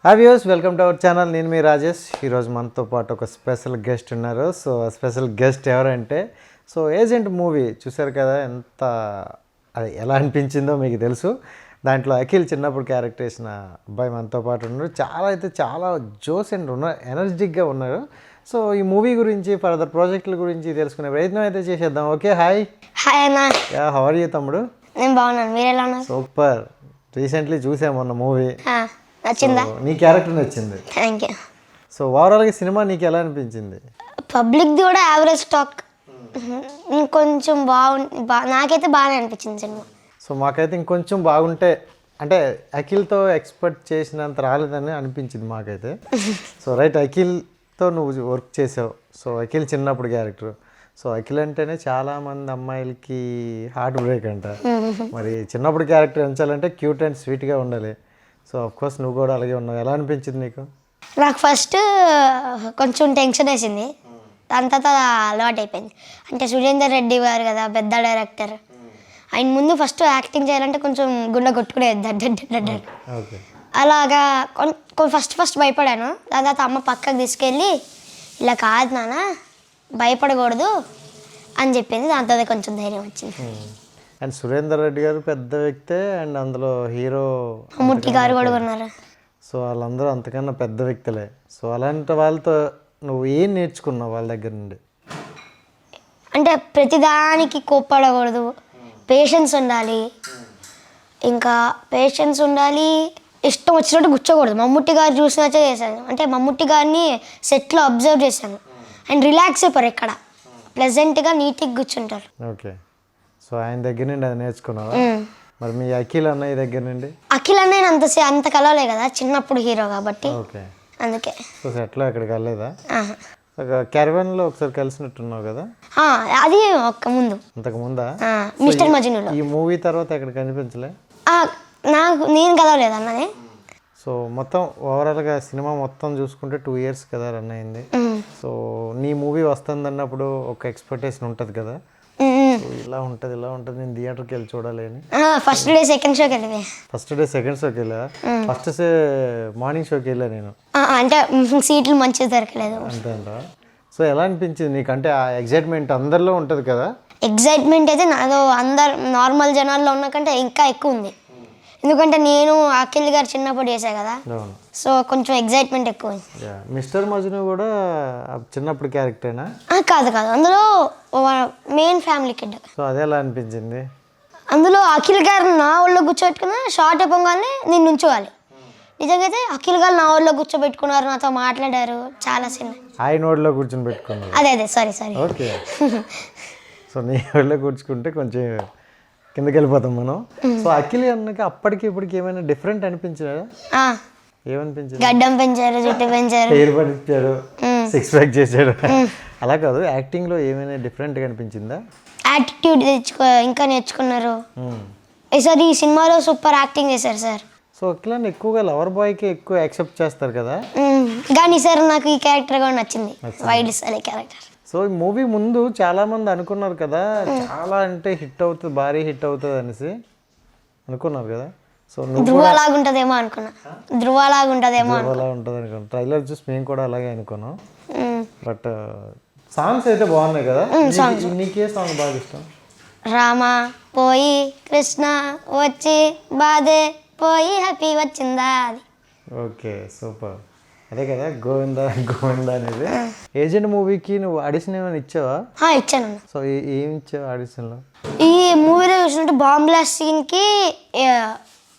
Hi viewers, welcome to our channel. నేను మీ రాజేష్. ఈరోజు మనతో పాటు ఒక స్పెషల్ గెస్ట్ ఉన్నారు. సో స్పెషల్ గెస్ట్ ఎవరంటే ఏజెంట్ మూవీ చూశారు కదా, ఎంత అది ఎలా అనిపించిందో మీకు తెలుసు. దాంట్లో అఖిల్ చిన్నప్పుడు క్యారెక్టర్ వేసిన అబ్బాయి మనతో పాటు ఉన్నారు. చాలా జోస్ అండ్ ఎనర్జిటిక్గా ఉన్నారు. సో ఈ మూవీ గురించి, ఫర్దర్ ప్రాజెక్టుల గురించి తెలుసుకునే ప్రయత్నం అయితే చేసేద్దాం. ఓకే, హాయ్ అన్న. హౌ ఆర్ యూ తమ్ముడు? నేను బాగున్నాను, మీరు ఎలా ఉన్నారు? సూపర్. రీసెంట్లీ చూసాము మొన్న మూవీ. నచ్చిందా? నీ క్యారెక్టర్ నచ్చింది. Thank you. సో ఓవరాల్గా సినిమా నీకు ఎలా అనిపించింది? పబ్లిక్ది కూడా యావరేజ్ టాక్, ఇంకొంచెం నాకైతే బాగానే అనిపించింది సినిమా. సో మాకైతే ఇంకొంచెం బాగుంటే, అంటే అఖిల్తో ఎక్స్పెక్ట్ చేసినంత రాలేదని అనిపించింది మాకైతే. సో రైట్, అఖిల్తో నువ్వు వర్క్ చేసావు. సో అఖిల్ చిన్నప్పుడు క్యారెక్టర్. సో అఖిల్ అంటేనే చాలామంది అమ్మాయిలకి హార్ట్ బ్రేక్ అంట. మరి చిన్నప్పుడు క్యారెక్టర్ ఎంచాలంటే క్యూట్ అండ్ స్వీట్గా ఉండాలి. సో అఫ్కోర్స్ నువ్వు కూడా అలాగే ఉన్నావు. ఎలా అనిపించింది నీకు? నాకు ఫస్ట్ కొంచెం టెన్షన్ వేసింది, దాని తర్వాత అలవాటు అయిపోయింది. అంటే సురేందర్ రెడ్డి గారు కదా పెద్ద డైరెక్టర్, ఆయన ముందు ఫస్ట్ యాక్టింగ్ చేయాలంటే కొంచెం గుండె కొట్టుకునేది. అలాగా ఫస్ట్ భయపడాను. దాని తర్వాత అమ్మ పక్కకు తీసుకెళ్ళి ఇలా కాదు నాన్న, భయపడకూడదు అని చెప్పింది. దాని తర్వాత కొంచెం ధైర్యం వచ్చింది. అండ్ సురేందర్ రెడ్డి గారు పెద్ద వ్యక్తే, అండ్ అందులో హీరో మమ్ముట్టి గారు కూడా ఉన్నారు. సో వాళ్ళందరూ అంతకన్నా పెద్ద వ్యక్తులే. సో అలాంటి వాళ్ళతో నువ్వు ఏం నేర్చుకున్నావు వాళ్ళ దగ్గర నుండి? అంటే ప్రతిదానికి కోప్పడకూడదు, పేషెన్స్ ఉండాలి. ఇంకా పేషెన్స్ ఉండాలి, ఇష్టం వచ్చినట్టు కూర్చోకూడదు. మమ్ముట్టి గారు చూసినట్టే చేశాను. అంటే మమ్ముట్టి గారిని సెట్లో అబ్జర్వ్ చేశాను. అండ్ రిలాక్స్ అయిపోయారు, ఇక్కడ ప్లెజెంట్గా నీట్గా కూర్చుంటారు. ఓకే. సో ఆయన దగ్గర నుండి అది నేర్చుకున్నావా? మరి మీ అఖిల్ అన్నయ్య దగ్గర నుండి? అఖిల్ అన్నయ్య అంత కలవలే కదా, చిన్నప్పుడు హీరో కాబట్టి. ఓకే, అందుకే. సో సెట్లో ఎక్కడికి వెళ్ళలేదా? క్యారవాన్లో ఒకసారి కలిసినట్టున్నావు కదా? అది ఒక్క ముందు, అంతకు ముందా? మిస్టర్ మజ్నూలో. ఈ మూవీ తర్వాత ఎక్కడ కనిపించలే? నేను కలవలేదు అన్నది. సో మొత్తం ఓవరాల్గా సినిమా మొత్తం చూసుకుంటే 2 years కదా రన్ అయింది. సో నీ మూవీ వస్తుంది అన్నప్పుడు ఒక ఎక్స్పెక్టేషన్ ఉంటుంది కదా, ఇలా ఉంటుంది నేను థియేటర్కి వెళ్ళి చూడాలి అని. ఫస్ట్ డే సెకండ్ షోకి వెళ్ళి, ఫస్ట్ డే సెకండ్ షోకి వెళ్ళా. ఫస్ట్ మార్నింగ్ షోకి వెళ్ళా నేను. అంటే సీట్లు మంచిగా దొరకలేదు అంతే అంట. సో ఎలా అనిపించింది నీకు? అంటే ఆ ఎగ్జైట్మెంట్ అందరిలో ఉంటుంది కదా? ఎగ్జైట్మెంట్ అయితే నాదో అందరు నార్మల్ జనాల్లో ఉన్న కంటే ఇంకా ఎక్కువ ఉంది. ఎందుకంటే నేను అఖిల్ గారు చిన్నప్పుడు చేశా కదా, సో కొంచెం ఎగ్జైట్మెంట్ ఎక్కువ. మిస్టర్ మజ్ను కూడా చిన్నప్పుడు క్యారెక్టరేనా? కాదు, అందులో మెయిన్ ఫ్యామిలీ కిడ్. సో అదే ఎలా అనిపించింది? అందులో అఖిల్ గారు నా ఊళ్ళో కూర్చోబెట్టుకున్నా, షార్ట్ అయిపోగానే నేను నుంచోవాలి. నిజంగా అయితే అఖిల్ గారు నా ఊళ్ళో కూర్చోబెట్టుకున్నారు, నాతో మాట్లాడారు చాలా సీన్. ఆయన ఊళ్ళో కూర్చొని పెట్టుకున్నారు? అదే సారీ. ఓకే. సో నీ ఊళ్ళో కూర్చుకుంటే కొంచెం కిందకి వెళ్ళిపోతాం మనం. సో అఖిల్ అన్నకి అప్పటికి ఇప్పటికి ఏమైనా డిఫరెంట్ అనిపించదా? ఏమనిపించింది? గడ్డం పెంచారు, జుట్టు పెంచారు, హెయిర్ పడిచ్చారు, 6 pack చేశాడు. అలా కాదు, యాక్టింగ్లో ఏమైనా డిఫరెంట్గా అనిపించిందా? యాటిట్యూడ్ ఇంకా నేర్చుకున్నారు. ఈసారి ఈ సినిమాలో సూపర్ యాక్టింగ్ చేశారు సార్. సో అఖిల్ ఎక్కువగా లవర్ బాయ్కి ఎక్కువ యాక్సెప్ట్ చేస్తారు కదా, కానీ సార్ నాకు ఈ క్యారెక్టర్ కూడా నచ్చింది, వైల్డ్ స్టైల్ క్యారెక్టర్. సో ఈ మూవీ ముందు చాలామంది అనుకున్నారు కదా, చాలా అంటే హిట్ అవుతుంది, భారీ హిట్ అవుతుంది అనేసి అనుకున్నారు కదా. సో ధ్రువలాగా ఉంటుందేమో అనుకున్నా, ధ్రువలాగా ఉంటుంది అనుకున్నాను. ట్రైలర్ చూసి మేము కూడా అలాగే అనుకున్నాం. బట్ సాంగ్స్ అయితే బాగున్నాయి కదా. నీకే సాంగ్ బాగా ఇష్టం? రామా పోయి కృష్ణ వచ్చి బాధే పోయి హ్యాపీ వచ్చిందా అది. Okay, super. అదే కదా గోవిందా అనేది. ఏజెంట్ మూవీకి నువ్వు ఆడిషన్ ఏమైనా ఇచ్చావా? ఇచ్చాను. సో ఏమి ఇచ్చావు ఆడిషన్లో? ఈ మూవీలో చూసినట్టు బాంబ్ బ్లాస్ట్ సీన్కి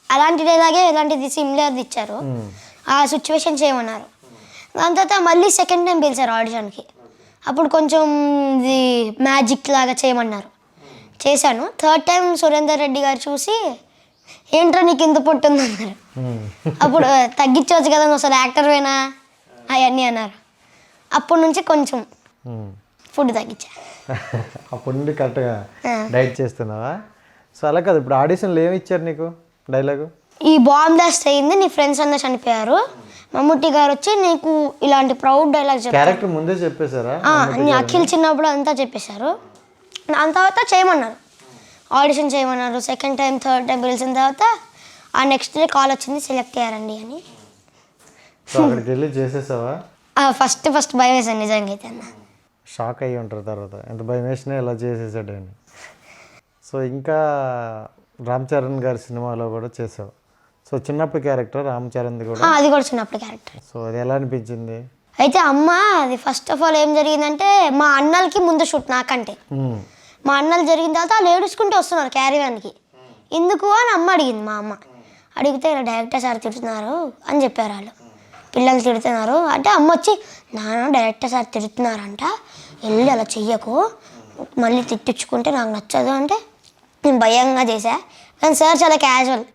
అలాంటి డైలాగే ఇలాంటిది సిమిలర్ది ఇచ్చారు. ఆ సిచ్యువేషన్ చేయమన్నారు. దాని తర్వాత మళ్ళీ సెకండ్ టైం పిలిచారు ఆడిషన్కి. అప్పుడు కొంచెం ఇది మ్యాజిక్ లాగా చేయమన్నారు, చేశాను. థర్డ్ టైం సురేందర్ రెడ్డి గారు చూసి ఏంట్రా నీకు ఇంత పొట్టుంది అన్నారు. అప్పుడు తగ్గించవచ్చు కదా, నువ్వు అసలు యాక్టర్ వేనా అవన్నీ అన్నారు. అప్పటి నుంచి కొంచెం ఫుడ్ తగ్గించా. అప్పటి నుండి కరెక్ట్గా డైట్ చేస్తున్నావా? సో అలా కాదు, ఇప్పుడు ఆడిషన్లో ఏమి ఇచ్చారు నీకు డైలాగు? ఈ బాంబ్ బ్లాస్ట్ అయింది, నీ ఫ్రెండ్స్ అందరూ చనిపోయారు, మమ్ముట్టి గారు వచ్చి నీకు ఇలాంటి ప్రౌడ్ డైలాగ్ చెప్పారు. క్యారెక్టర్ ముందే చెప్పేశారా? అఖిల్ చిన్నప్పుడు అంతా చెప్పేశారు. దాని తర్వాత చేయమన్నారు, ఆడిషన్ చేయమన్నారు. సెకండ్ టైం థర్డ్ టైం పిలిచిన తర్వాత ఆ నెక్స్ట్ డే కాల్ వచ్చింది, సెలెక్ట్ అయ్యారండి అని. సో అక్కడికి వెళ్ళి చేసేసావా? ఫస్ట్ భయం వేసాను నిజంగా అయితే అన్న. షాక్ అయ్యి ఉంటారు తర్వాత, ఎంత భయం వేసినా ఇలా చేసేసాడని. సో ఇంకా రామ్ చరణ్ గారి సినిమాలో కూడా చేసావు. సో చిన్నప్పుడు క్యారెక్టర్ రామ్ చరణ్ది కూడా. అది కూడా చిన్నప్పుడు క్యారెక్టర్. సో అది ఎలా అనిపించింది? అయితే అమ్మ అది ఫస్ట్ ఆఫ్ ఆల్ ఏం జరిగిందంటే మా అన్నలకి ముందు షూట్ నాకంటే. మా అన్నలు జరిగిన తర్వాత వాళ్ళు ఏడుచుకుంటూ వస్తున్నారు క్యారీవాన్కి. ఎందుకు అని అమ్మ అడిగింది. మా అమ్మ అడిగితే ఇలా డైరెక్టర్ సార్ తిడుతున్నారు అని చెప్పారు వాళ్ళు. పిల్లలు తిడుతున్నారు అంటే అమ్మ వచ్చి నాన్న డైరెక్టర్ సార్ తిడుతున్నారంట, వెళ్ళి అలా చెయ్యకు, మళ్ళీ తిట్టించుకుంటే నాకు నచ్చదు అంటే నేను భయంగా చేశా. కానీ సార్ చాలా క్యాజువల్.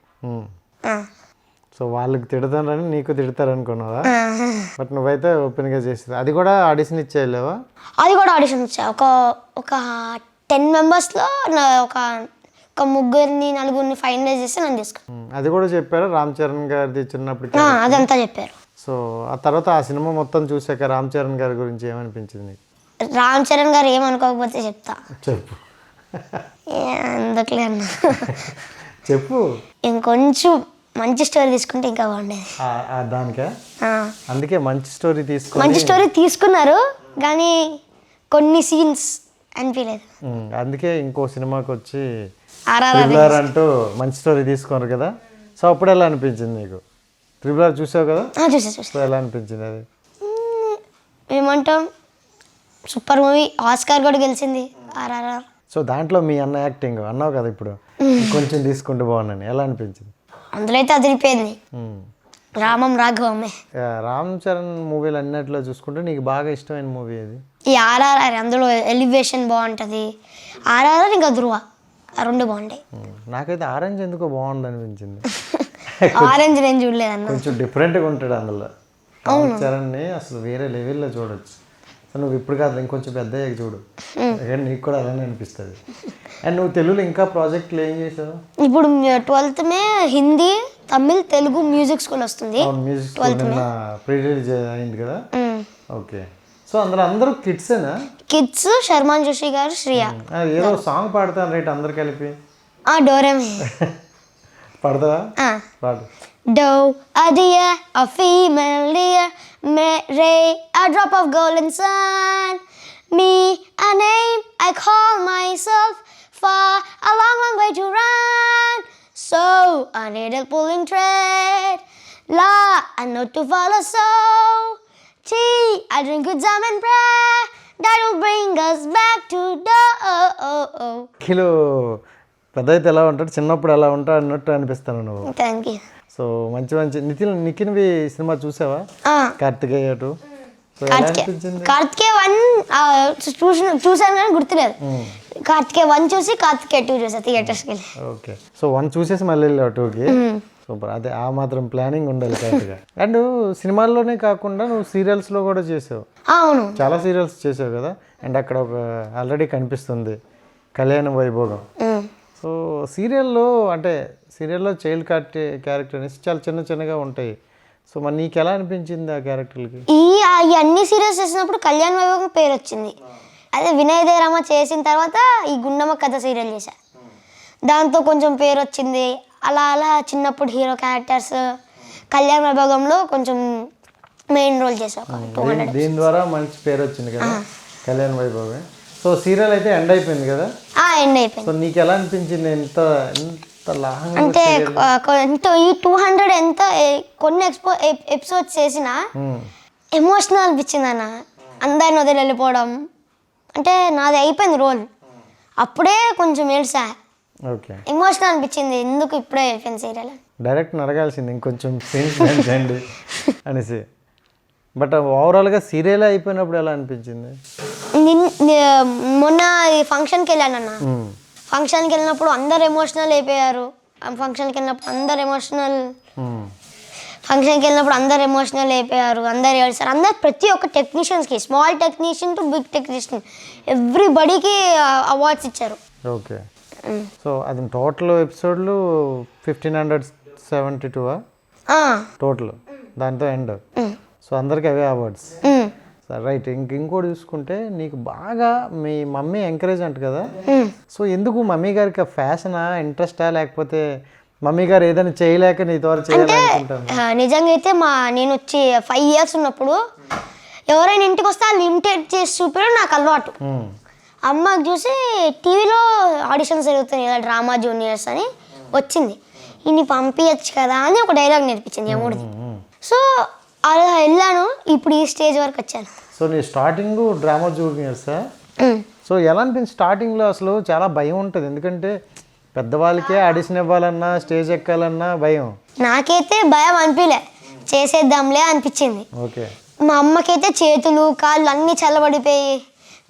సో వాళ్ళకి తిడతారని నీకు తిడతారనుకున్నావా? బట్ నువ్వైతే ఓపెన్గా చేసేది. అది కూడా ఆడిషన్ ఇచ్చేయలేవా? అది కూడా ఆడిషన్ ఇచ్చా. ఒక 10 మెంబర్స్లో ఒక ముగ్గురిని నలుగురిని ఫైనలైజ్ చేసి నన్ను తీసుకున్నాను. అది కూడా చెప్పారు రామ్ చరణ్ గారిది చిన్నప్పుడు. అదంతా చెప్పారు. సో ఆ తర్వాత ఆ సినిమా మొత్తం చూసాక రామ్ చరణ్ గారి గురించి ఏమనిపించింది? రామ్ చరణ్ గారు ఏమనుకోకపోతే చెప్తా. చెప్పు. అందుకులే అన్న. చెప్పు. ఇంకొంచెం మంచి స్టోరీ తీసుకుంటే ఇంకా బాగుండేది. దానికే అందుకే మంచి స్టోరీ మంచి స్టోరీ తీసుకున్నారు కానీ కొన్ని సీన్స్ అనిపించలేదు. అందుకే ఇంకో సినిమాకి వచ్చి ఆర్ఆర్ అంటూ మంచి స్టోరీ తీసుకున్నారు కదా. సో అప్పుడు ఎలా అనిపించింది నీకు? ట్రిపుల్ ఆర్ చూసావు కదా? చూసా. ఎలా అనిపించింది అది? ఏమంటాం, సూపర్ మూవీ. ఆస్కార్ కూడా గెలిచింది ఆర్ఆర్. సో దాంట్లో మీ అన్న యాక్టింగ్ అన్నావు కదా ఇప్పుడు, కొంచెం తీసుకుంటూ బాగున్నాను, ఎలా అనిపించింది? అందులో అయితే అదిరిపోయింది. రామం రాఘవమే. రామ్ చరణ్ మూవీలు అన్నిట్లో చూసుకుంటే నీకు బాగా ఇష్టమైన మూవీ అది? ఈ ఆర్ఆర్ఆర్. అందులో ఎలివేషన్ బాగుంటుంది. ఆర్ఆర్ఆర్ ఇంకా ధృవ, ఆ రెండు బాగుంటాయి. నాకైతే ఆరెంజ్ ఎందుకో బాగుంది అనిపించింది. ఆరెంజ్ నేను చూడలేదన్న. కొంచెం డిఫరెంట్గా ఉంటాడు అందులో. రామ్ చరణ్ని అసలు వేరే లెవెల్లో చూడొచ్చు. సో నువ్వు ఇప్పుడు కాదు ఇంకొంచెం పెద్దయ్యాక చూడు, నీకు కూడా అలానే అనిపిస్తుంది. అండ్ నువ్వు తెలుగులో ఇంకా ప్రాజెక్టులు ఏం చేసావు? ఇప్పుడు 12th మే హిందీ, తమిళ్, తెలుగు మ్యూజిక్ స్కూల్ వస్తుంది. మ్యూజిక్ స్కూల్ నిన్న ప్రీ రిలీజ్ అయింది కదా. ఓకే. సో అందులో అందరూ కిడ్సేనా? కిడ్స్. శర్మాన్ జోషి గారు, శ్రియ. ఏదో సాంగ్ పాడతాను రైట్ అందరు కలిపి. డోరేమే. పాడతావా? పాడు. Do a deer, a female deer, Ray, a drop of golden sun. Me, a name I call myself, far a long, long way to run. So, a needle pulling thread, La, a note to follow. So, tea, I drink with jam and prayer, that will bring us back to kilo పెద్ద అయితే ఎలా ఉంటాడు, చిన్నప్పుడు ఎలా ఉంటాడు అన్నట్టు అనిపిస్తాను నువ్వు. Thank you. So మంచి మంచి నిఖిన్వి సినిమా చూసావా? కార్తికేయ 2. సో ఎలా అనిపించింది? కార్తికేయ 1 చూసాను కానీ గుర్తులేదు. కార్తికేయ 1 చూసి కార్తికేయ 2 చూసా థియేటర్స్కి వెళ్ళి. ఓకే. సో 1 చూసేసి మళ్ళీ వెళ్ళావు 2కి. సూపర్. అదే ఆ మాత్రం ప్లానింగ్ ఉండాలి కరెక్ట్గా. అండ్ సినిమాల్లోనే కాకుండా నువ్వు సీరియల్స్లో కూడా చేసావు. అవును, చాలా సీరియల్స్ చేసావు కదా. అండ్ అక్కడ ఒక ఆల్రెడీ కనిపిస్తుంది కళ్యాణ వైభోగం. సో సీరియల్లో అంటే సీరియల్లో చైల్డ్ క్యారెక్టర్ అనేసి చాలా చిన్నగా ఉంటాయి. సో మరి నీకు ఎలా అనిపించింది ఆ క్యారెక్టర్లకి? ఈ అన్ని సీరియల్స్ చేసినప్పుడు కళ్యాణ్ వైభోగం పేరు వచ్చింది. అదే వినయ్ దేరామ చేసిన తర్వాత ఈ గుండమ్మ కథ సీరియల్ చేశా, దాంతో కొంచెం పేరు వచ్చింది. అలా అలా చిన్నప్పుడు హీరో క్యారెక్టర్స్ కళ్యాణ్ వైభోగంలో కొంచెం మెయిన్ రోల్ చేసా. దీని ద్వారా మంచి పేరు వచ్చింది కదా కళ్యాణ వైభోగం. సో సీరియల్ అయితే ఎండ్ అయిపోయింది కదా. ఎండ్ అయిపోయింది. సో నీకు ఎలా అనిపించింది? ఎంత లాంగ్ అంటే ఈ 200 ఎంత కొన్ని ఎపిసోడ్స్ చేసినా ఎమోషనల్ అనిపించింది అన్న. అందరిని వదిలి వెళ్ళిపోవడం అంటే నాది అయిపోయింది రోల్, అప్పుడే కొంచెం ఏడ్సా. ఓకే. ఎమోషనల్ అనిపించింది, ఎందుకు ఇప్పుడే అయిపోయింది సీరియల్. డైరెక్ట్ అడగాల్సింది ఇంకొంచెం సీన్స్ పెంచండి అనేసి. బట్ ఓవరాల్గా సీరియల్ అయిపోయినప్పుడు ఎలా అనిపించింది? మొన్న ఫంక్షన్కి వెళ్ళానన్న. ఫంక్షన్కి వెళ్ళినప్పుడు అందరు ఎమోషనల్ అయిపోయారు. ఫంక్షన్కి వెళ్ళినప్పుడు అందరు ఎమోషనల్ అయిపోయారు. అందరు ఏడుస్తారు. అందరు ప్రతి ఒక్క టెక్నీషియన్స్కి, small technician to big technician, ఎవ్రీబడికి అవార్డ్స్ ఇచ్చారు. ఓకే. సో అది టోటల్ ఎపిసోడ్లు 1572 టోటల్, దాంతో ఎండ్. సో అందరికి అవే అవార్డ్స్. రైట్. ఇంకోటి చూసుకుంటే నీకు బాగా మీ మమ్మీ ఎంకరేజ్ అంట కదా. సో ఎందుకు మమ్మీ గారికి ఫ్యాషనా, ఇంట్రెస్టా, లేకపోతే మమ్మీ గారు ఏదైనా చేయలేక నీ ద్వారా చేయాలనుకుంటాను. నిజంగా అయితే నేను వచ్చి 5 years ఉన్నప్పుడు ఎవరైనా ఇంటికి వస్తే వాళ్ళు ఇమిటేట్ చేసి చూపించడం నాకు అలవాటు. అమ్మకి చూసి టీవీలో ఆడిషన్స్ జరుగుతున్నాయి కదా, డ్రామా జూనియర్స్ అని వచ్చింది, ఇన్ని పంపించచ్చు కదా అని ఒక డైలాగ్ నేర్పించింది యముడిది. సో అలా వెళ్ళాను, ఇప్పుడు ఈ స్టేజ్ వరకు వచ్చాను. సో నీ స్టార్టింగ్ డ్రామా జూనియర్సా? సో ఎలా అనిపించింది స్టార్టింగ్లో? అసలు చాలా భయం ఉంటుంది, ఎందుకంటే పెద్దవాళ్ళకే ఆడిషన్ ఇవ్వాలన్నా స్టేజ్ ఎక్కాలన్నా భయం. నాకైతే భయం అనిపించలే, చేసేద్దాంలే అనిపించింది. ఓకే. మా అమ్మకైతే చేతులు కాళ్ళు అన్నీ చల్లబడిపోయి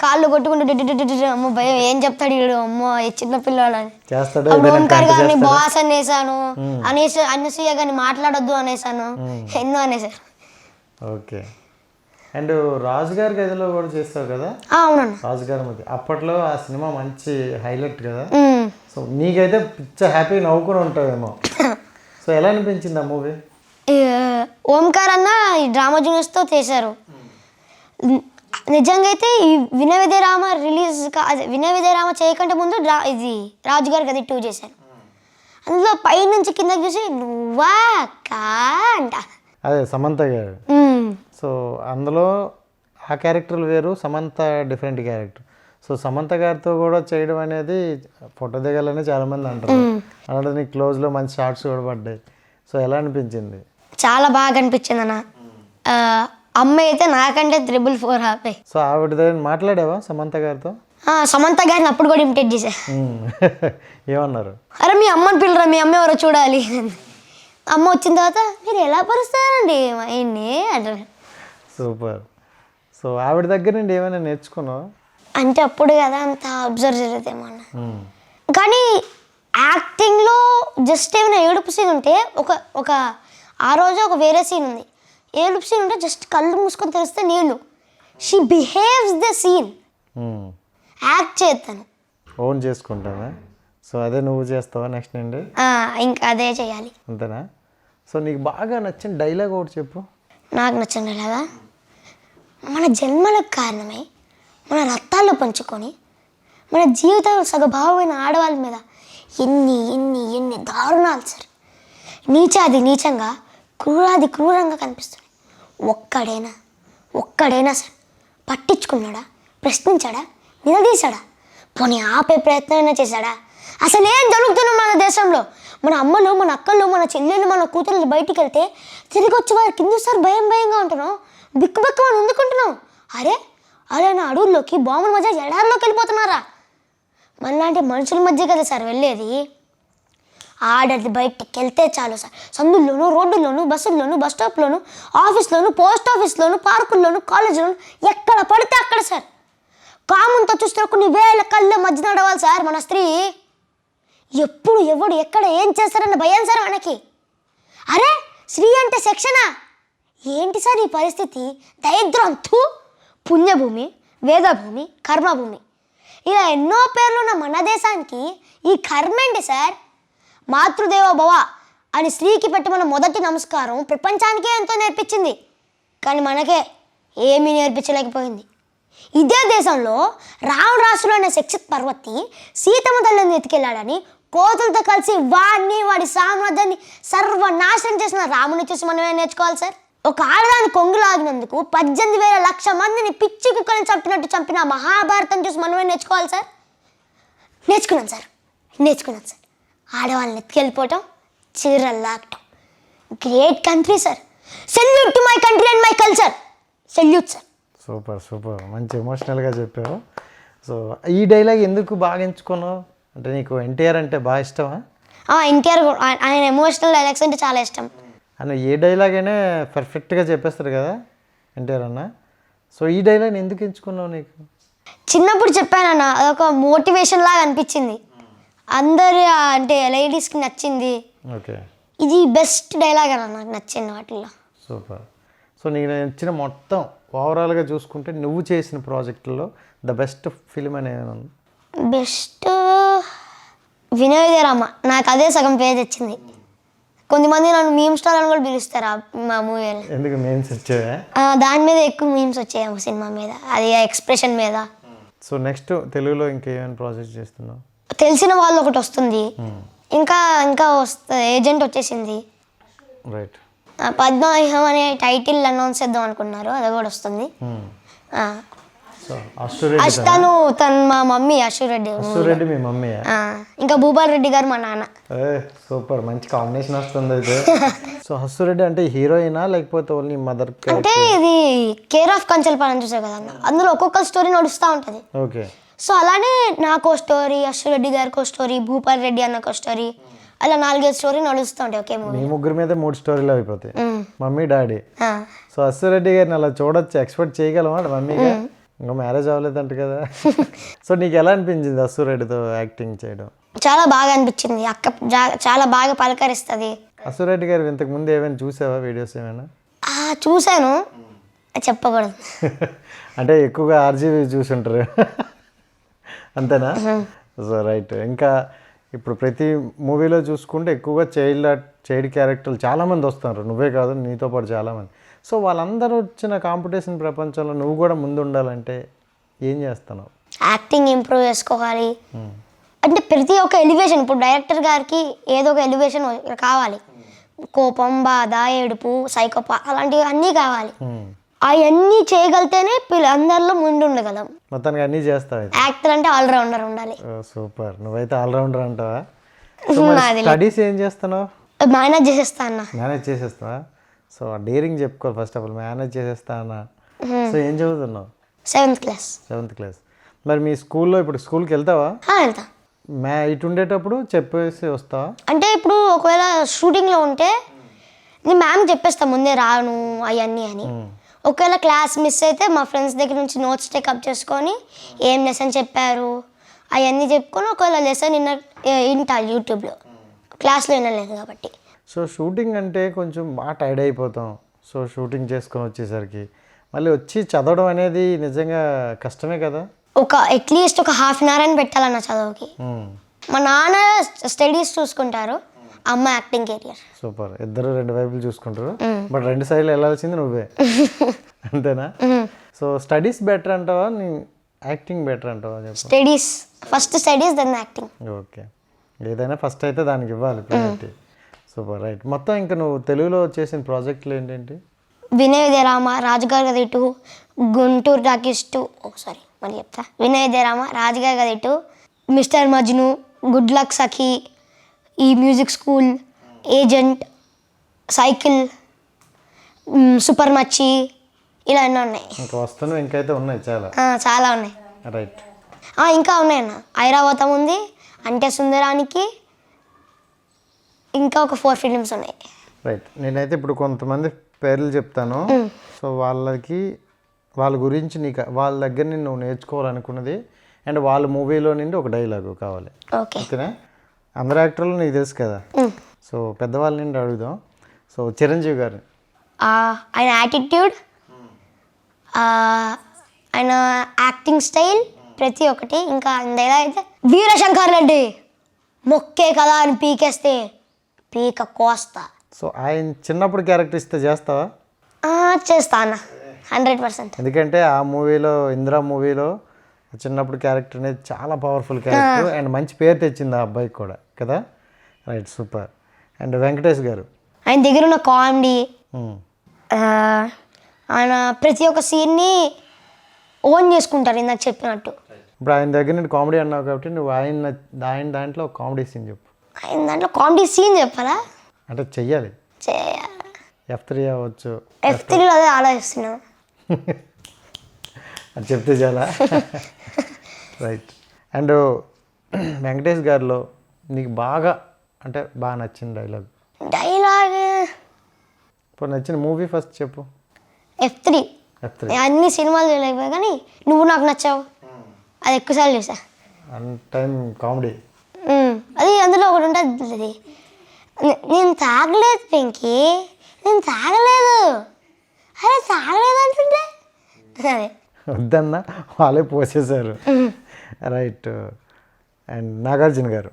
కాళ్ళు కొట్టుకుంటూ అమ్మ భయం, ఏం చెప్తాడు వీడు, అమ్మో చిన్న పిల్లవాడు అని. అప్పుడు ఓంకార్ గారిని బాస్ అనేసాను, అనసూయ గారిని మాట్లాడొద్దు అనేసాను, ఎన్నో అనేసారు. ఓకే. అండ్ రాజుగారి గదిలో కూడా చేస్తావు కదా? అవునన్నా. రాజుగారి మధ్య అప్పట్లో ఆ సినిమా మంచి హైలైట్ కదా. సో నీకైతే పిచ్చ హ్యాపీ నవ్వుకుని ఉంటావేమో. సో ఎలా అనిపించింది ఆ మూవీ? ఓంకార్ అన్న ఈ డ్రామా జూనియర్స్తో చేశారు. నిజంగా అయితే ఈ వినయ విజయరామ వినయ విజయరామ చేయకంటే ముందు ఇది రాజుగారి గది 2 చేశారు. అందులో పైనుంచి కిందకి చూసి నువ్వా కా అంట, అదే సమంత గారు. సో అందులో ఆ క్యారెక్టర్లు వేరు, Samantha different character. So Samantha గారితో కూడా చేయడం అనేది ఫోటో దిగాలని చాలామంది అంటారు. అలాంటి నీకు క్లోజ్లో మంచి షార్ట్స్ కూడా పడ్డాయి. సో ఎలా అనిపించింది? చాలా బాగా అనిపించింది అన్న. అమ్మ అయితే నాకంటే 4 హ్యాపీ. సో ఆవిడ దగ్గర మాట్లాడావా సమంత గారితో? సమంత గారిని అప్పుడు కూడా ఇమిటేట్ చేశా. ఏమన్నారు? అరే మీ అమ్మని పిల్లరా, మీ అమ్మ ఎవరో చూడాలి. అమ్మ వచ్చిన తర్వాత మీరు ఎలా పరుస్తారండి ఆయన్ని అంటారు. సూపర్. సో ఆవిడ దగ్గర నుండి ఏమైనా నేర్చుకున్నావా? అంటే అప్పుడు కదా అంత అబ్జర్వ్ చేయలేదేమో అన్న. కానీ యాక్టింగ్లో జస్ట్ ఏమైనా ఏడుపు సీన్ ఉంటే ఒక ఆ రోజు ఒక వేరే సీన్ ఉంది, ఏడుపు సీన్ ఉంటే జస్ట్ కళ్ళు మూసుకొని తెలిస్తే నీళ్ళు. She behaves the scene, act చేస్తాను, ఓన్ చేసుకుంటానా? సో అదే నువ్వు చేస్తావా నెక్స్ట్ నుండి? ఇంకా అదే చేయాలి. అంతేనా? సో నీకు బాగా నచ్చిన డైలాగ్ ఒకటి చెప్పు. నాకు నచ్చిన డైలాగా, మన జన్మలకు కారణమై మన రక్తాల్లో పంచుకొని మన జీవితంలో సగభావమైన ఆడవాళ్ళ మీద ఎన్ని ఎన్ని ఎన్ని దారుణాలు సార్, నీచాది నీచంగా క్రూరాది క్రూరంగా కనిపిస్తుంది. ఒక్కడైనా సార్ పట్టించుకున్నాడా, ప్రశ్నించాడా, నిలదీశాడా, పోనీ ఆపే ప్రయత్నం చేశాడా? అసలు ఏం జరుగుతున్నాం మన దేశంలో? మన అమ్మలు, మన అక్కలు, మన చెల్లెళ్ళు, మన కూతుర్లు బయటికి వెళ్తే తిరిగి వచ్చి వారి కింద సార్ భయంగా ఉంటున్నాం, బిక్కుబెక్కమని అందుకుంటున్నాం. అరే నా అడవుల్లోకి బాంబుల మధ్య ఎడారిలోకి వెళ్ళిపోతున్నారా? మనలాంటి మనుషుల మధ్య కదా సార్ వెళ్ళేది. ఆడది బయటికి వెళ్తే చాలు సార్, సందుల్లోనూ, రోడ్డుల్లోనూ, బస్సుల్లోనూ, బస్ స్టాప్లోనూ, ఆఫీస్లోనూ, పోస్ట్ ఆఫీస్లోనూ, పార్కుల్లోనూ, కాలేజీలోనూ, ఎక్కడ పడితే అక్కడ సార్ కామంతో చూస్తున్న కొన్ని వేల కళ్ళ మధ్య నడవాలి సార్ మన స్త్రీ. ఎప్పుడు ఎవడు ఎక్కడ ఏం చేస్తారన్న భయం సార్ మనకి. అరే స్త్రీ అంటే సెక్షనా ఏంటి సార్ ఈ పరిస్థితి? దరిద్రంతు పుణ్యభూమి, వేదభూమి, కర్మభూమి, ఇలా ఎన్నో పేర్లున్న మన దేశానికి ఈ కర్మ ఏంటి సార్? మాతృదేవో భవ అని స్త్రీకి పెట్టమన్న మొదటి నమస్కారం ప్రపంచానికే ఎంతో నేర్పించింది, కానీ మనకే ఏమీ నేర్పించలేకపోయింది. ఇదే దేశంలో రావణాసురుడు అనే శిక్షిత్ పర్వతి సీతమ్మ తల్లిని ఎత్తుకెళ్ళాడని కోతులతో కలిసి వాడి సామ్రాజ్యాన్ని సర్వనాశనం చేసిన రాముని చూసి మనమే నేర్చుకోవాలి సార్. ఒక ఆడదాన్ని కొంగులాగినందుకు 18,000 లక్ష మందిని పిచ్చి కుక్కలను చంపిన మహాభారతం చూసి మనమే నేర్చుకోవాలి సార్. నేర్చుకున్నాను సార్. ఆడవాళ్ళని ఎత్తుకెళ్ళిపోవటం, చీరలు లాగటం. Great country sir. Salute to my country and my culture. Salute sir. Super మంచి ఎమోషనల్గా చెప్పావు. సో ఈ డైలాగ్ ఎందుకు బాగా ఎంచుకున్నావు? అంటే నీకు ఎన్టీఆర్ అంటే బాగా ఇష్టమా? ఎన్టీఆర్ ఆయన ఎమోషనల్ డైలాగ్స్ అంటే చాలా ఇష్టం. అన్న ఏ డైలాగ్ అయినా పర్ఫెక్ట్గా చెప్పేస్తారు కదా ఎన్టీఆర్ అన్న. సో ఈ డైలాగ్ ఎందుకు ఎంచుకున్నావు? నీకు చిన్నప్పుడు చెప్పానన్న, అదొక మోటివేషన్ లాగా అనిపించింది, అందరి అంటే లేడీస్కి నచ్చింది. ఓకే, ఇది బెస్ట్ డైలాగ్ అన్న నాకు నచ్చింది వాటిల్లో. సూపర్. సో నీకు నచ్చిన మొత్తం ఓవరాల్గా చూసుకుంటే నువ్వు చేసిన ప్రాజెక్టుల్లో ద బెస్ట్ ఫిలిం అనేది ఉంది? బెస్ట్ వినయ విజయరామ. నాకు అదే సగం పేజ్ వచ్చింది. కొంతమంది నన్ను మీమ్ స్టార్ అని కూడా పిలుస్తారు మా మూవీలో. ఎందుకు మీమ్స్ వచ్చాయా? దాని మీద ఎక్కువ మీమ్స్ వచ్చాయి సినిమా మీద, అది ఎక్స్ప్రెషన్ మీద. సో నెక్స్ట్ తెలుగులో ఇంకేమైనా ప్రాజెక్ట్ చేస్తున్నావు? తెలిసిన వాళ్ళు ఒకటి వస్తుంది, ఇంకా ఇంకా ఏజెంట్ వచ్చేసింది. రైట్. పద్మవ్యూహం అనే టైటిల్ అనౌన్స్ చేద్దాం అనుకున్నారు, అది కూడా వస్తుంది. సో అశ్వరెడ్డి తను మా మమ్మీ అశ్వరెడ్డి. అశ్వరెడ్డి మీ మమ్మీ? ఇంకా భూపాల్ రెడ్డి గారు మా నాన్న. సూపర్, మంచి కాంబినేషన్ వస్తుంది అయితే. సో హస్సురెడ్డి అంటే హీరోయినా లేకపోతే ఓన్లీ మదర్? అంటే ఇది కేర్ ఆఫ్ కంచల్పాలెం చూసారు కదా అన్న, అందులో ఒక్కొక్క స్టోరీ నడుస్తూ ఉంటుంది. ఓకే. సో అలానే నాకు స్టోరీ, అశ్వరెడ్డి గారికి స్టోరీ, భూపాల్ రెడ్డి అన్నకు స్టోరీ, అలా 4-5 స్టోరీ నడుస్తూ ఉంటాయి ఒకే మూవీ. మీ ముగ్గురు మీద 3 స్టోరీలు అయిపోతాయి, మమ్మీ డాడీ. సో అశ్వరెడ్డి గారిని అలా చూడొచ్చు, ఎక్స్పెక్ట్ చేయగలమా మమ్మీగా? ఇంకా మ్యారేజ్ అవ్వలేదంట కదా. సో నీకు ఎలా అనిపించింది అశ్వరెడ్డితో యాక్టింగ్ చేయడం? చాలా బాగా అనిపించింది. అక్క చాలా బాగా పలకరిస్తుంది. అశ్వరెడ్డి గారు ఇంతకు ముందు ఏమైనా చూసావా వీడియోస్ ఏమైనా? చూశాను, చెప్పకూడదు. అంటే ఎక్కువగా ఆర్జీవి చూసుంటారు అంతేనా? So right. ఇంకా ఇప్పుడు ప్రతి మూవీలో చూసుకుంటే ఎక్కువగా చైల్డ్ క్యారెక్టర్లు చాలామంది వస్తున్నారు, నువ్వే కాదు నీతో పాటు చాలామంది. సో వాళ్ళందరూ వచ్చిన కాంపిటీషన్ ప్రపంచంలో నువ్వు కూడా ముందు ఉండాలంటే ఏం చేస్తున్నావు? యాక్టింగ్ ఇంప్రూవ్ చేసుకోవాలి. అంటే ప్రతి ఒక్క ఎలివేషన్, ఇప్పుడు డైరెక్టర్ గారికి ఏదో ఒక ఎలివేషన్ కావాలి. కోపం, బాధ, ఏడుపు, సైకోపా అలాంటివి అన్నీ కావాలి. అవన్నీ చేయగలితేనే అందరిలో ముందు ఉండగలం. మొత్తానికి అన్నీ చేస్తావు. యాక్టర్ అంటే ఆల్రౌండర్ ఉండాలి. సూపర్, నువ్వైతే ఆల్రౌండర్ అంటావా? స్టడీస్ ఏం చేస్తున్నావు? మేనేజ్ చేసేస్తా అన్న. మేనేజ్ చేసేస్తావా? సో డేరింగ్ చెప్పుకోవాలి ఫస్ట్ ఆఫ్ ఆల్, మేనేజ్ చేసేస్తా అన్న. సో ఏం చదువుతున్నావు? 7th class. 7th class. మరి మీ స్కూల్లో ఇప్పుడు స్కూల్కి వెళ్తావా? వెళ్తా. ఇటు ఉండేటప్పుడు చెప్పేసి వస్తావా? అంటే ఇప్పుడు ఒకవేళ షూటింగ్లో ఉంటే నేను మ్యామ్ చెప్పేస్తా ముందే రాను అవన్నీ అని. ఒకవేళ క్లాస్ మిస్ అయితే మా ఫ్రెండ్స్ దగ్గర నుంచి నోట్స్ టేకప్ చేసుకొని ఏం లెసన్ చెప్పారు అవన్నీ చెప్పుకొని ఒకవేళ లెసన్ వింటా యూట్యూబ్లో, క్లాస్లో వినలేదు కాబట్టి. సో షూటింగ్ అంటే కొంచెం బాగా టైర్డ్ అయిపోతాం. సో షూటింగ్ చేసుకొని వచ్చేసరికి మళ్ళీ వచ్చి చదవడం అనేది నిజంగా కష్టమే కదా. అట్లీస్ట్ ఒక ½ అన్ అవర్ అని పెట్టాలన్న చదువుకి. మా నాన్న స్టడీస్ చూసుకుంటారు, అమ్మ యాక్టింగ్ కెరియర్. సూపర్, ఇద్దరు 2 వైపులు చూసుకుంటారు. బట్ 2 సైడ్లు వెళ్ళాల్సింది నువ్వే, అంతేనా? సో స్టడీస్ బెటర్ అంటావా, నీ యాక్టింగ్ బెటర్ అంటావా? Studies first, studies than acting. Okay, ఏదైనా ఫస్ట్ అయితే దానికి ఇవ్వాలి ప్రయారిటీ. Super, right. మొత్తం ఇంకా నువ్వు తెలుగులో చేసిన ప్రాజెక్టులు ఏంటంటే? వినయ విజయరామ, రాజుగారి గది 2, గుంటూరు టాకీస్ 2, మళ్ళీ చెప్తా. వినయ Vijayarama, Rajugari Gadhi 2, mister Majnu, good luck Sakhi, ఈ music school, agent, cycle, super Machi, ఇలా ఎన్నో ఉన్నాయి. ఇంకా వస్తున్నాయి, ఇంకైతే ఉన్నాయి చాలా ఉన్నాయి. రైట్. ఇంకా ఉన్నాయన్న, ఐరావతం ఉంది, అంటే సుందరానికి, ఇంకా ఒక 4 ఫిలిమ్స్ ఉన్నాయి. రైట్. నేనైతే ఇప్పుడు కొంతమంది పేర్లు చెప్తాను. సో వాళ్ళ గురించి వాళ్ళ దగ్గర నుంచి నువ్వు నేర్చుకోవాలనుకున్నది అండ్ వాళ్ళ మూవీలో నుండి ఒక డైలాగు కావాలి. ఓకేనా? అందరు యాక్టర్లు నీకు తెలుసు కదా, సో పెద్దవాళ్ళ నుండి అడుగుదాం. సో చిరంజీవి గారు, ఆయన యాటిట్యూడ్, ఆయన యాక్టింగ్ స్టైల్ ప్రతి ఒక్కటి. ఇంకా ఎలా అయితే వీరశంకర్ రెడ్డి, మొక్కే కదా అని పీకేస్తే పీక కోస్తా. సో ఆయన చిన్నప్పుడు క్యారెక్టర్ ఇస్తే చేస్తావా? చేస్తా అన్న, 100%. ఎందుకంటే ఆ మూవీలో, ఇందిరా మూవీలో చిన్నప్పుడు క్యారెక్టర్ అనేది చాలా పవర్ఫుల్ క్యారెక్టర్ అండ్ మంచి పేరు తెచ్చింది ఆ అబ్బాయికి కూడా కదా. Right, super. అండ్ వెంకటేష్ గారు, ఆయన దగ్గర ఉన్న కామెడీ, ఆయన ప్రతి ఒక్క సీన్ని ఓన్ చేసుకుంటారు ఇందాక చెప్పినట్టు. ఇప్పుడు ఆయన దగ్గర నుండి కామెడీ అన్నావు కాబట్టి నువ్వు ఆయన దాంట్లో కామెడీ సీన్ చెప్పు. ఆయన దాంట్లో కామెడీ సీన్ చెప్పాలా? అంటే చెయ్యాలి. F3 అవ్వచ్చు. F3 అదే ఆలోచిస్తున్నా. అది చెప్తే చాలా. రైట్. అండ్ వెంకటేష్ గారిలో నీకు బాగా నచ్చిన డైలాగ్ ఇప్పుడు నచ్చిన మూవీ ఫస్ట్ చెప్పు. F3. అన్ని సినిమాలు చూడలేకపోయా కానీ నువ్వు నాకు నచ్చావు, అది ఎక్కువసార్లు చూసా. టైం కామెడీ అది అందులో ఒకటి ఉంటుంది, నేను తాగలేదు పెంకి, నేను తాగలేదు, అరే తాగలేదు అంటుంటే అదే వద్దన్నా వాళ్ళే పోసేశారు. రైట్. అండ్ నాగార్జున గారు,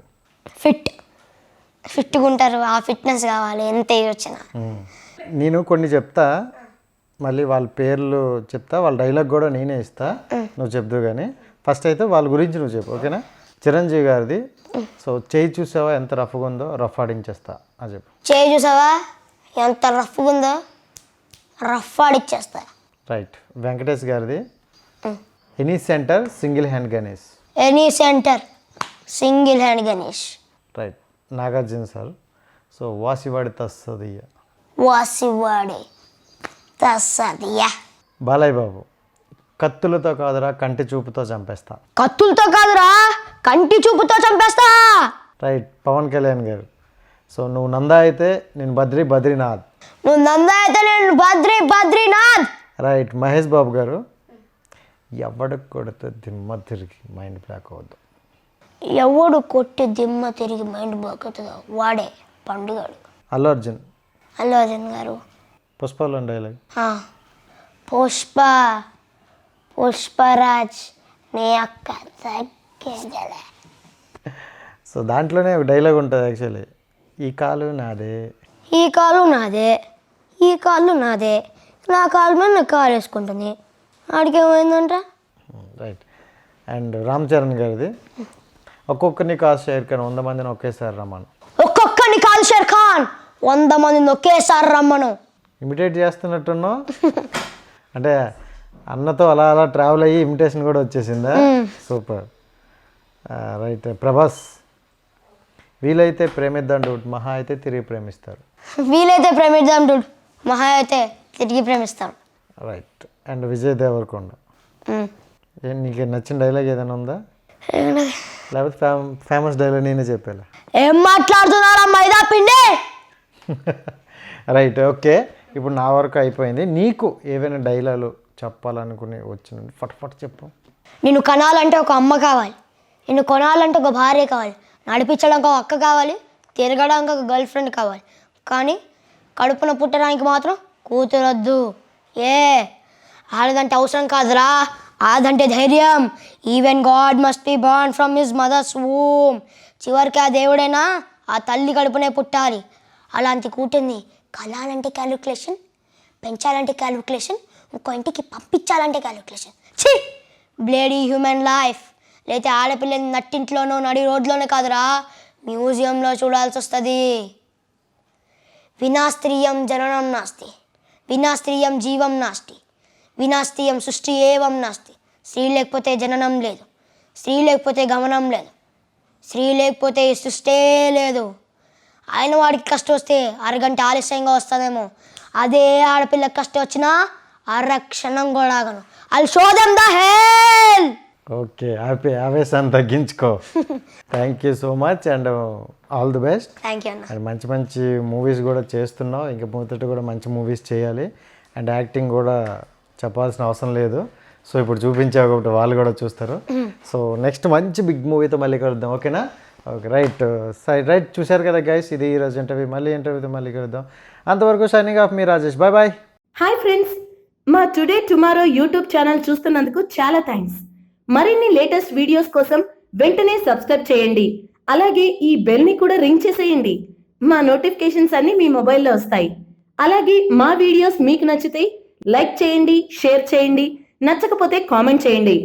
ఫిట్గా ఉంటారు, ఆ ఫిట్నెస్ కావాలి ఎంత ఏజ్ వచ్చినా. నేను కొన్ని చెప్తా, మళ్ళీ వాళ్ళ పేర్లు చెప్తా, వాళ్ళ డైలాగ్ కూడా నేనే ఇస్తా, నువ్వు చెప్దు కానీ ఫస్ట్ అయితే వాళ్ళ గురించి నువ్వు చెప్పు, ఓకేనా? చిరంజీవి గారిది. సో చేయి చూసావా ఎంత రఫ్గా ఉందో, రఫ్ ఆడించేస్తా అని చెప్పు. చేయి చూసావా ఎంత రఫ్గా ఉందో, రఫ్ ఆడిచ్చేస్తా. రైట్. వెంకటేష్ గారిది any centre single hand Ganesh. Any centre single hand Ganesh. Right. Nagarjuna sir so వాసివాడి తస్సదియ్య. వాసివాడే తస్సదియ్య. బాలయ్య బాబు కత్తులతో కాదురా కంటి చూపుతో చంపేస్తా. కత్తులతో కాదురా కంటి చూపుతో చంపేస్తా. రైట్. పవన్ కళ్యాణ్ గారు సో నువ్వు నందా అయితే నేను బద్రీనాథ్. నువ్వు నందా అయితే నేను బద్రీనాథ్. రైట్. మహేష్ బాబు గారు ఎవడికి కొడితే దిమ్మ తిరిగి మైండ్ బ్లాక్ అవ్వద్దు. ఎవడు కొట్టి దిమ్మ తిరిగి మైండ్ బ్లాక్ అవుతుందో వాడే పండుగాడు. అల్లు అర్జున్. అల్లు అర్జున్ గారు పుష్పలో డైలాగ్. పుష్పరాజ్ నీ అక్క తగ్గేదలే. సో దాంట్లోనే ఒక డైలాగ్ ఉంటుంది యాక్చువల్లీ, ఈ కాలు నాదే, ఈ కాలు నాదే, ఈ కాళ్ళు నాదే, నా కాలు మీద నా కాలు వేసుకుంటుంది, ఆడికి ఏమైందంట. రైట్. అండ్ రామ్ చరణ్ గారిది ఒక్కొక్కరిని కాదు షేర్ ఖాన్ 100 మందిని ఒకేసారి రమ్మను. ఒక్కొక్కరిని కాదు షేర్ ఖాన్ 100 మందిని ఒకేసారి రమ్మను. ఇమిటేట్ చేస్తున్నట్టున్నావు అంటే అన్నతో అలా అలా ట్రావెల్ అయ్యి ఇమిటేషన్ కూడా వచ్చేసిందా? సూపర్. రైట్. ప్రభాస్ వీలైతే ప్రేమిద్దాం డూడ్, మహా అయితే తిరిగి ప్రేమిస్తారు. వీలైతే ప్రేమిద్దాం డూడ్, మహా అయితే తిరిగి ప్రేమిస్తాడు. రైట్. అండ్ విజయ్ దేవరకొండ నీకు నచ్చిన డైలాగ్ ఏదైనా ఉందా, లేకపోతే ఫేమస్ డైలాగ్ నేనే చెప్పేలా? ఏం మాట్లాడుతున్నారా మైదా పిండి. రైట్. ఓకే. ఇప్పుడు నా వరకు అయిపోయింది. నీకు ఏవైనా డైలాగులు చెప్పాలనుకుని వచ్చిన ఫట్ చెప్పు. నిన్ను కనాలంటే ఒక అమ్మ కావాలి, నిన్ను కొనాలంటే ఒక భార్య కావాలి, నడిపించడానికి ఒక అక్క కావాలి, తిరగడానికి ఒక గర్ల్ ఫ్రెండ్ కావాలి, కానీ కడుపున పుట్టడానికి మాత్రం కూతురొద్దు. ఆడదంటే అవసరం కాదురా, ఆదంటే ధైర్యం. Even God must be born from his mothers womb. చివరికి ఆ దేవుడైనా ఆ తల్లి కడుపునే పుట్టాలి. అలాంటి కూతుర్ని కలాలంటే క్యాలిక్యులేషన్, పెంచాలంటే క్యాలిక్యులేషన్, ఇంకో ఇంటికి పంపించాలంటే క్యాలిక్యులేషన్. ఛీ బ్లేడీ హ్యూమన్ లైఫ్. లేకపోతే ఆడపిల్లని నట్టింట్లోనో నడి రోడ్లోనే కాదురా మ్యూజియంలో చూడాల్సి వస్తుంది. వినా స్త్రీయం జననం నాస్తి, వినా స్త్రీయం జీవం నాస్తి, వినా స్త్రీయం సృష్టి ఏవం నాస్తి. స్త్రీ లేకపోతే జననం లేదు, స్త్రీ లేకపోతే గమనం లేదు, స్త్రీ లేకపోతే సృష్టే లేదు. ఆయన వాడికి కష్టం వస్తే అరగంట ఆలస్యంగా వస్తుందేమో, అదే ఆడపిల్లకి కష్టం వచ్చినా అరక్షణం కూడా ఆగను. I'll show them the hell. Okay. ఆవేశాన్ని తగ్గించుకో. Thank you so much and all the best. Thank you అన్న. అండ్ మంచి మంచి మూవీస్ కూడా చేస్తున్నావు, ఇంకా మొదట కూడా మంచి మూవీస్ చేయాలి. అండ్ యాక్టింగ్ కూడా చెప్పాల్సిన అవసరం లేదు. సో ఇప్పుడు చూపించావు కాబట్టి వాళ్ళు కూడా చూస్తారు. సో నెక్స్ట్ మంచి బిగ్ మూవీతో మళ్ళీ కలుద్దాం. ఓకేనా? ఓకే. రైట్. చూశారు కదా గైస్, ఇది ఈరోజు ఇంటర్వ్యూ. మళ్ళీ ఇంటర్వ్యూతో మళ్ళీ కలుద్దాం. అంతవరకు షైనింగ్ ఆఫ్ మీ Rajesh. Bye bye. Hi friends, మా టుడే టుమారో యూట్యూబ్ ఛానల్ చూస్తున్నందుకు చాలా థ్యాంక్స్. మరిన్ని లేటెస్ట్ వీడియోస్ కోసం వెంటనే సబ్స్క్రైబ్ చేయండి. అలాగే ఈ బెల్ని కూడా రింగ్ చేసేయండి. మా నోటిఫికేషన్స్ అన్ని మీ మొబైల్లో వస్తాయి. అలాగే మా వీడియోస్ మీకు నచ్చితే లైక్ చేయండి, షేర్ చేయండి, నచ్చకపోతే కామెంట్ చేయండి.